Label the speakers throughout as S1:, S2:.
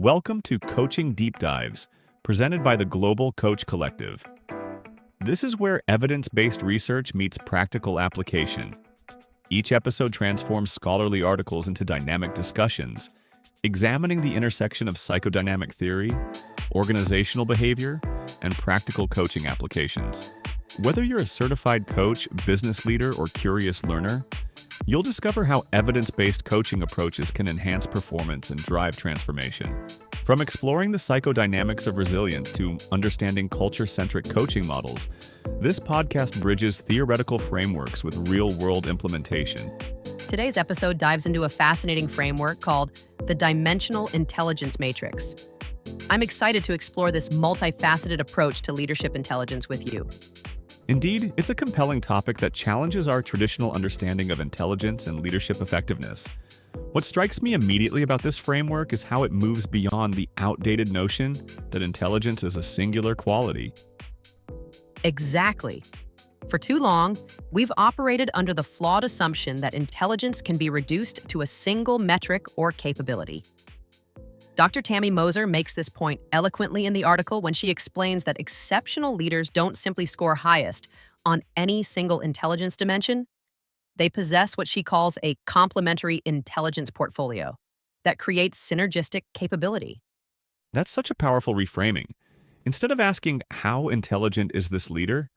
S1: Welcome to Coaching Deep Dives, presented by the Global Coach Collective. This is where evidence-based research meets practical application. Each episode transforms scholarly articles into dynamic discussions, examining the intersection of psychodynamic theory, organizational behavior, and practical coaching applications. Whether you're a certified coach, business leader, or curious learner, you'll discover how evidence-based coaching approaches can enhance performance and drive transformation. From exploring the psychodynamics of resilience to understanding culture-centric coaching models, this podcast bridges theoretical frameworks with real-world implementation.
S2: Today's episode dives into a fascinating framework called the Dimensional Intelligence Matrix. I'm excited to explore this multifaceted approach to leadership intelligence with you.
S1: Indeed, it's a compelling topic that challenges our traditional understanding of intelligence and leadership effectiveness. What strikes me immediately about this framework is how it moves beyond the outdated notion that intelligence is a singular quality.
S2: Exactly. For too long, we've operated under the flawed assumption that intelligence can be reduced to a single metric or capability. Dr. Tammy Moser makes this point eloquently in the article when she explains that exceptional leaders don't simply score highest on any single intelligence dimension. They possess what she calls a complementary intelligence portfolio that creates synergistic capability.
S1: That's such a powerful reframing. Instead of asking, how intelligent is this leader?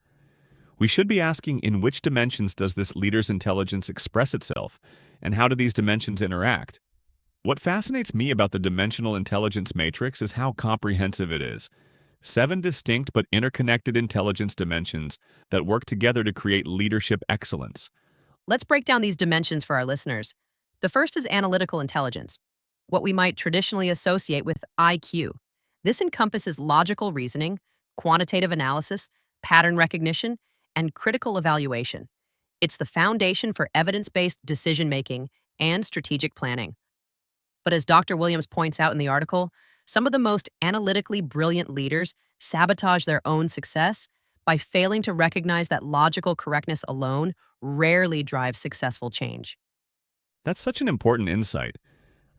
S1: We should be asking, in which dimensions does this leader's intelligence express itself, and how do these dimensions interact? What fascinates me about the dimensional intelligence matrix is how comprehensive it is. 7 distinct but interconnected intelligence dimensions that work together to create leadership excellence.
S2: Let's break down these dimensions for our listeners. The first is analytical intelligence, what we might traditionally associate with IQ. This encompasses logical reasoning, quantitative analysis, pattern recognition, and critical evaluation. It's the foundation for evidence-based decision-making and strategic planning. But as Dr. Williams points out in the article, some of the most analytically brilliant leaders sabotage their own success by failing to recognize that logical correctness alone rarely drives successful change.
S1: That's such an important insight.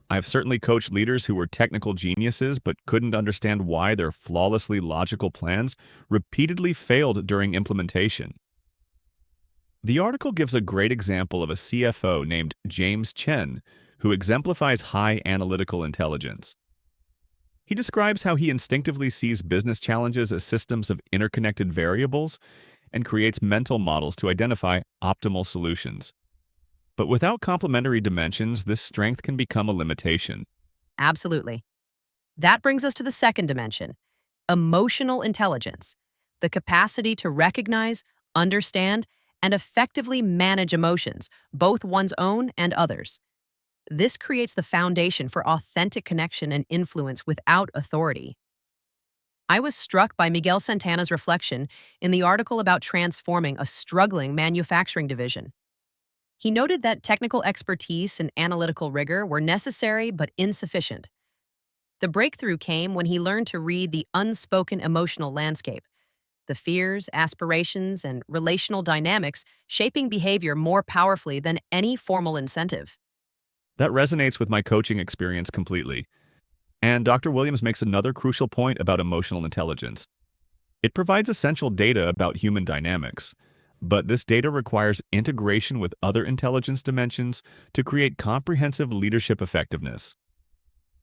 S1: I've certainly coached leaders who were technical geniuses but couldn't understand why their flawlessly logical plans repeatedly failed during implementation. The article gives a great example of a CFO named James Chen, who exemplifies high analytical intelligence. He describes how he instinctively sees business challenges as systems of interconnected variables and creates mental models to identify optimal solutions. But without complementary dimensions, this strength can become a limitation.
S2: Absolutely. That brings us to the second dimension, emotional intelligence, the capacity to recognize, understand, and effectively manage emotions, both one's own and others. This creates the foundation for authentic connection and influence without authority. I was struck by Miguel Santana's reflection in the article about transforming a struggling manufacturing division. He noted that technical expertise and analytical rigor were necessary but insufficient. The breakthrough came when he learned to read the unspoken emotional landscape, the fears, aspirations, and relational dynamics shaping behavior more powerfully than any formal incentive.
S1: That resonates with my coaching experience completely. And Dr. Williams makes another crucial point about emotional intelligence. It provides essential data about human dynamics, but this data requires integration with other intelligence dimensions to create comprehensive leadership effectiveness.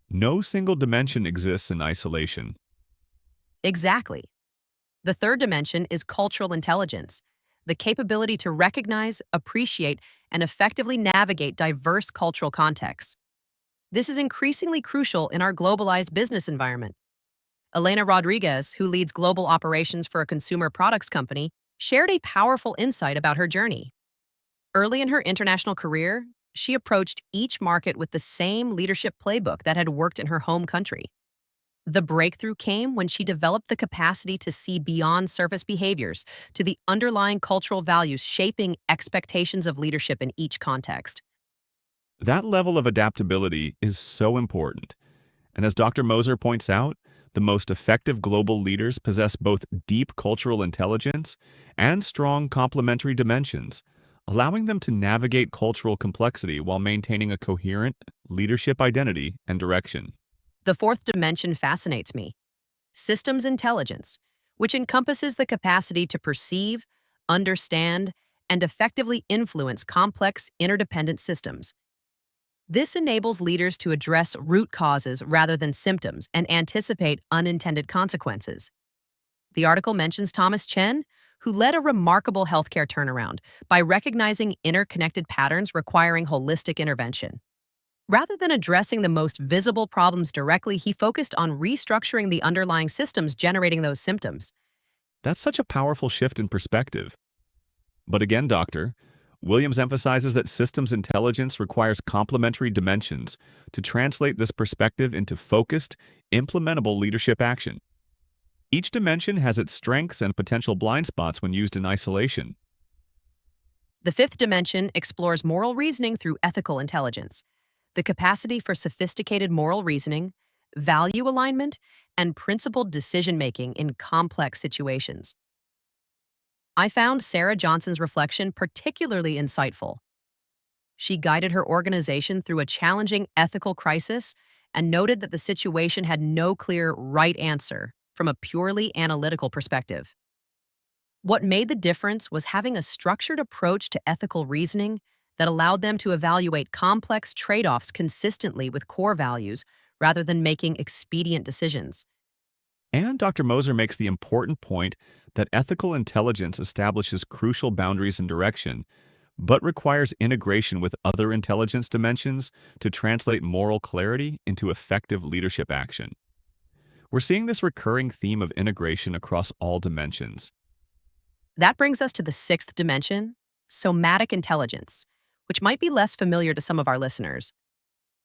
S1: No single dimension exists in isolation.
S2: Exactly. The third dimension is cultural intelligence, the capability to recognize, appreciate, and effectively navigate diverse cultural contexts. This is increasingly crucial in our globalized business environment. Elena Rodriguez, who leads global operations for a consumer products company, shared a powerful insight about her journey. Early in her international career, she approached each market with the same leadership playbook that had worked in her home country. The breakthrough came when she developed the capacity to see beyond surface behaviors to the underlying cultural values shaping expectations of leadership in each context.
S1: That level of adaptability is so important. And as Dr. Moser points out, the most effective global leaders possess both deep cultural intelligence and strong complementary dimensions, allowing them to navigate cultural complexity while maintaining a coherent leadership identity and direction.
S2: The fourth dimension fascinates me: systems intelligence, which encompasses the capacity to perceive, understand, and effectively influence complex, interdependent systems. This enables leaders to address root causes rather than symptoms and anticipate unintended consequences. The article mentions Thomas Chen, who led a remarkable healthcare turnaround by recognizing interconnected patterns requiring holistic intervention. Rather than addressing the most visible problems directly, he focused on restructuring the underlying systems generating those symptoms.
S1: That's such a powerful shift in perspective. But again, Doctor, Williams emphasizes that systems intelligence requires complementary dimensions to translate this perspective into focused, implementable leadership action. Each dimension has its strengths and potential blind spots when used in isolation.
S2: The fifth dimension explores moral reasoning through ethical intelligence, the capacity for sophisticated moral reasoning, value alignment, and principled decision making in complex situations. I found Sarah Johnson's reflection particularly insightful. She guided her organization through a challenging ethical crisis and noted that the situation had no clear right answer from a purely analytical perspective. What made the difference was having a structured approach to ethical reasoning that allowed them to evaluate complex trade offs consistently with core values rather than making expedient decisions.
S1: And Dr. Moser makes the important point that ethical intelligence establishes crucial boundaries and direction, but requires integration with other intelligence dimensions to translate moral clarity into effective leadership action. We're seeing this recurring theme of integration across all dimensions.
S2: That brings us to the sixth dimension, somatic intelligence, which might be less familiar to some of our listeners.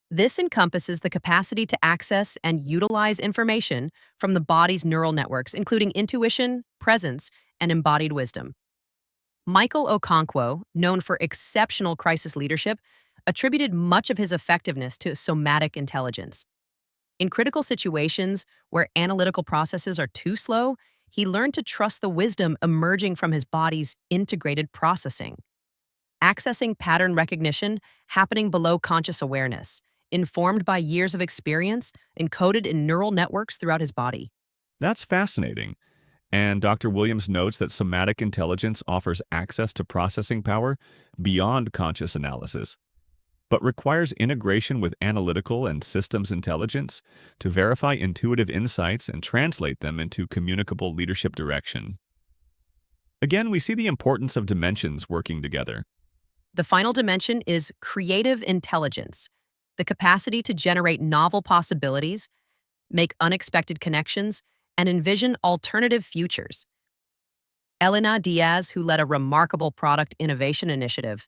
S2: This encompasses the capacity to access and utilize information from the body's neural networks, including intuition, presence, and embodied wisdom. Michael Okonkwo, known for exceptional crisis leadership, attributed much of his effectiveness to somatic intelligence. In critical situations where analytical processes are too slow, he learned to trust the wisdom emerging from his body's integrated processing. Accessing pattern recognition happening below conscious awareness, informed by years of experience, encoded in neural networks throughout his body.
S1: That's fascinating. And Dr. Williams notes that somatic intelligence offers access to processing power beyond conscious analysis, but requires integration with analytical and systems intelligence to verify intuitive insights and translate them into communicable leadership direction. Again, we see the importance of dimensions working together.
S2: The final dimension is creative intelligence, the capacity to generate novel possibilities, make unexpected connections, and envision alternative futures. Elena Diaz, who led a remarkable product innovation initiative,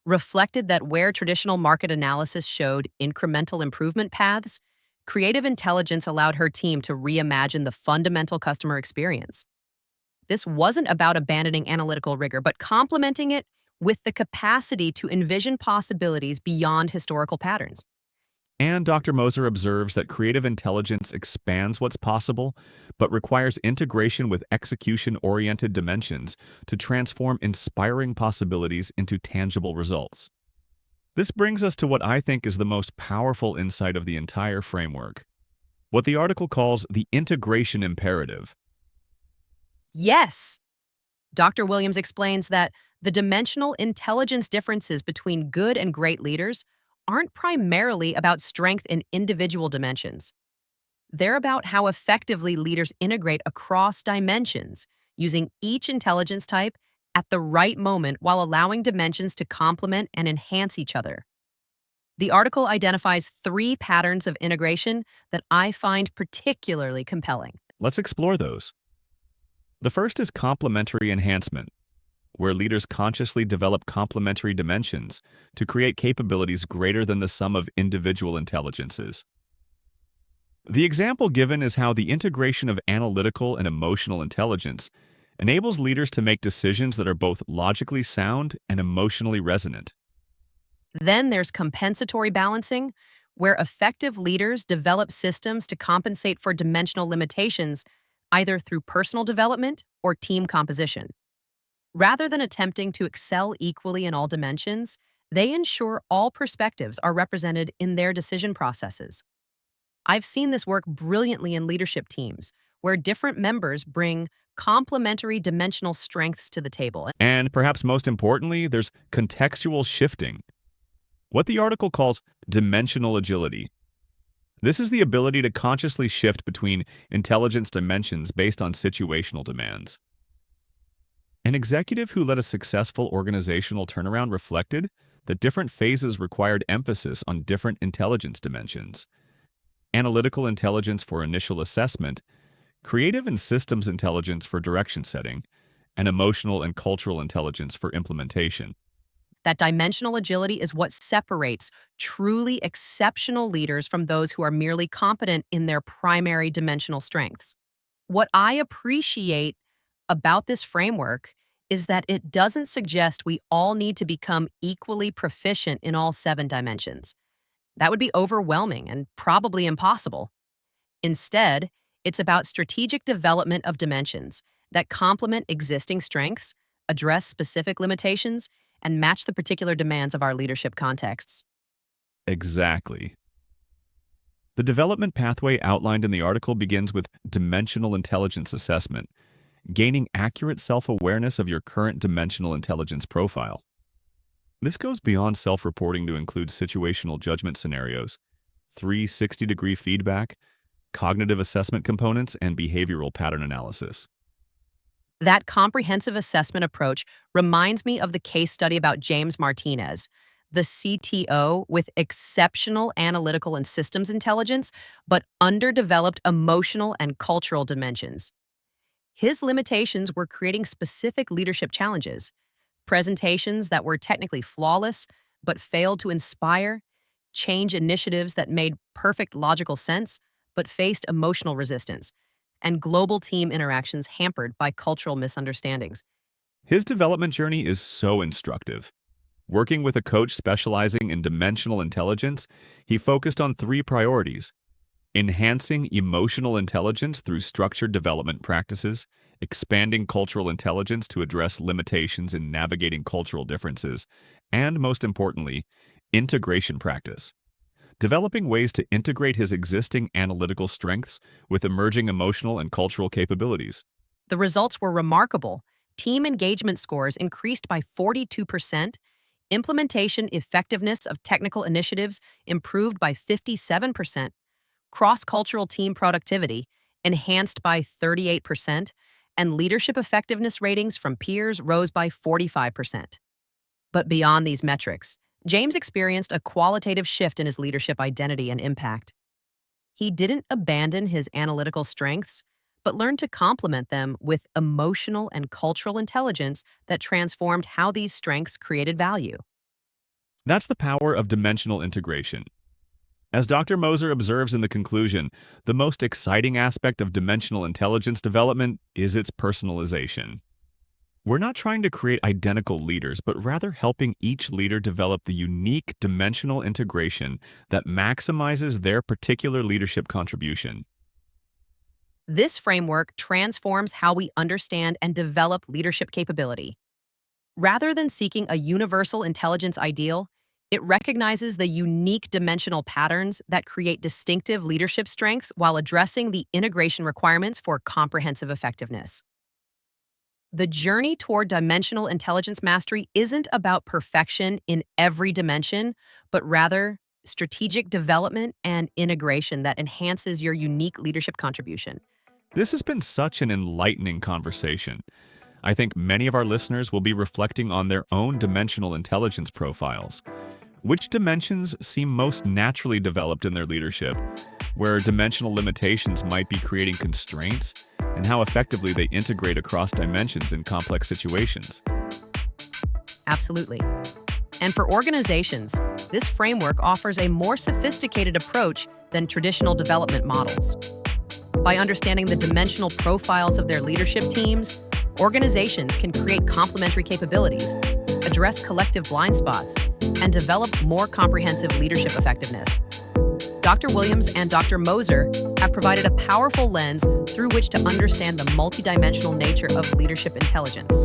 S2: reflected that where traditional market analysis showed incremental improvement paths, creative intelligence allowed her team to reimagine the fundamental customer experience. This wasn't about abandoning analytical rigor, but complementing it with the capacity to envision possibilities beyond historical patterns.
S1: And Dr. Moser observes that creative intelligence expands what's possible, but requires integration with execution-oriented dimensions to transform inspiring possibilities into tangible results. This brings us to what I think is the most powerful insight of the entire framework, what the article calls the integration imperative.
S2: Yes, Dr. Williams explains that the dimensional intelligence differences between good and great leaders aren't primarily about strength in individual dimensions. They're about how effectively leaders integrate across dimensions, using each intelligence type at the right moment while allowing dimensions to complement and enhance each other. The article identifies 3 patterns of integration that I find particularly compelling.
S1: Let's explore those. The first is complementary enhancement, where leaders consciously develop complementary dimensions to create capabilities greater than the sum of individual intelligences. The example given is how the integration of analytical and emotional intelligence enables leaders to make decisions that are both logically sound and emotionally resonant.
S2: Then there's compensatory balancing, where effective leaders develop systems to compensate for dimensional limitations, either through personal development or team composition. Rather than attempting to excel equally in all dimensions, they ensure all perspectives are represented in their decision processes. I've seen this work brilliantly in leadership teams, where different members bring complementary dimensional strengths to the table.
S1: And perhaps most importantly, there's contextual shifting, what the article calls dimensional agility. This is the ability to consciously shift between intelligence dimensions based on situational demands. An executive who led a successful organizational turnaround reflected that different phases required emphasis on different intelligence dimensions. Analytical intelligence for initial assessment, creative and systems intelligence for direction setting, and emotional and cultural intelligence for implementation.
S2: That dimensional agility is what separates truly exceptional leaders from those who are merely competent in their primary dimensional strengths. What I appreciate about this framework is that it doesn't suggest we all need to become equally proficient in all 7 dimensions. That would be overwhelming and probably impossible. Instead, it's about strategic development of dimensions that complement existing strengths, address specific limitations, and match the particular demands of our leadership contexts.
S1: Exactly. The development pathway outlined in the article begins with dimensional intelligence assessment, gaining accurate self-awareness of your current dimensional intelligence profile. This goes beyond self-reporting to include situational judgment scenarios, 360-degree feedback, cognitive assessment components, and behavioral pattern analysis.
S2: That comprehensive assessment approach reminds me of the case study about James Martinez, the CTO with exceptional analytical and systems intelligence, but underdeveloped emotional and cultural dimensions. His limitations were creating specific leadership challenges, presentations that were technically flawless but failed to inspire, change initiatives that made perfect logical sense but faced emotional resistance, and global team interactions hampered by cultural misunderstandings.
S1: His development journey is so instructive. Working with a coach specializing in dimensional intelligence, he focused on 3 priorities: enhancing emotional intelligence through structured development practices, expanding cultural intelligence to address limitations in navigating cultural differences, and most importantly, integration practice, developing ways to integrate his existing analytical strengths with emerging emotional and cultural capabilities.
S2: The results were remarkable. Team engagement scores increased by 42%, implementation effectiveness of technical initiatives improved by 57%, cross-cultural team productivity enhanced by 38%, and leadership effectiveness ratings from peers rose by 45%. But beyond these metrics, James experienced a qualitative shift in his leadership identity and impact. He didn't abandon his analytical strengths, but learned to complement them with emotional and cultural intelligence that transformed how these strengths created value.
S1: That's the power of dimensional integration. As Dr. Moser observes in the conclusion, the most exciting aspect of dimensional intelligence development is its personalization. We're not trying to create identical leaders, but rather helping each leader develop the unique dimensional integration that maximizes their particular leadership contribution.
S2: This framework transforms how we understand and develop leadership capability. Rather than seeking a universal intelligence ideal, it recognizes the unique dimensional patterns that create distinctive leadership strengths while addressing the integration requirements for comprehensive effectiveness. The journey toward dimensional intelligence mastery isn't about perfection in every dimension, but rather strategic development and integration that enhances your unique leadership contribution.
S1: This has been such an enlightening conversation. I think many of our listeners will be reflecting on their own dimensional intelligence profiles. Which dimensions seem most naturally developed in their leadership, where dimensional limitations might be creating constraints, and how effectively they integrate across dimensions in complex situations?
S2: Absolutely. And for organizations, this framework offers a more sophisticated approach than traditional development models. By understanding the dimensional profiles of their leadership teams, organizations can create complementary capabilities, address collective blind spots, and develop more comprehensive leadership effectiveness. Dr. Williams and Dr. Moser have provided a powerful lens through which to understand the multidimensional nature of leadership intelligence.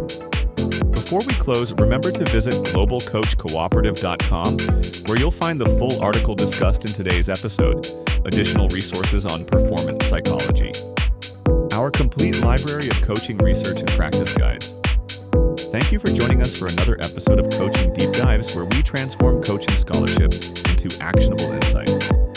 S1: Before we close, remember to visit globalcoachcooperative.com, where you'll find the full article discussed in today's episode, additional resources on performance psychology, our complete library of coaching research and practice guides. Thank you for joining us for another episode of Coaching Deep Dives, where we transform coaching scholarship into actionable insights.